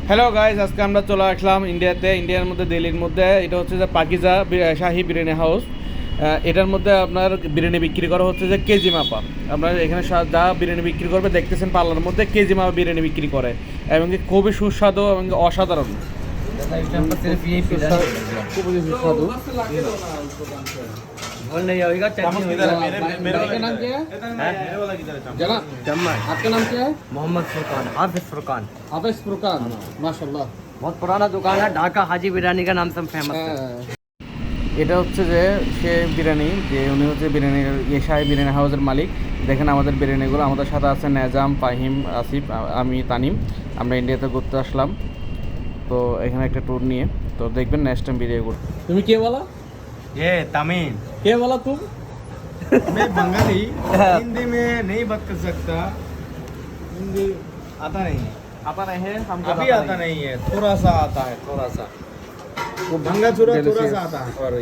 Hello guys, আজকে আমরা চলে আসলাম ইন্ডিয়ার মধ্যে দিল্লির মধ্যে। এটা হচ্ছে যে পাকিজা শাহি বিরিয়ানি হাউস। এটার মধ্যে আপনার বিরিয়ানি বিক্রি করা হচ্ছে যে কেজি মাপা। আপনার এখানে যা বিরিয়ানি বিক্রি করবে দেখতেছেন পার্লার মধ্যে কেজি মাপা বিরিয়ানি বিক্রি করে, এবং কি খুবই সুস্বাদু এবং অসাধারণ। খুবই সুস্বাদু। आपका नाम क्या है? मोहम्मद फुरकान, हाफिज फुरकान। हाफिज फुरकान, माशाल्लाह। बहुत पुराना दुकान है, ढाका हाजी बिरयानी का नाम से फेमस है। এটা হচ্ছে যে সে বিরিয়ানি, যে উনি হচ্ছে বিরিয়ানির শাহী বিরিয়ানি হাউসের মালিক। দেখেন আমাদের বিরিয়ানিগুলো। আমাদের সাথে আছে নেজাম, ফাহিম, আসিফ, আমি তানিম। আমরা ইন্ডিয়াতে ঘুরতে আসলাম, তো এখানে একটা ট্যুর নিয়ে। তো দেখবেন নেক্সট টাইম ভিডিও করতে। তুমি কে বলা? ये तमीम। কে বলা তুম? मैं बंगाली, हिंदी में नहीं बात कर सकता। हिंदी आता नहीं है, आता नहीं है, हमको अभी आता नहीं है, थोड़ा सा आता है, थोड़ा सा वो भंगा चूरा थोड़ा सा आता है। और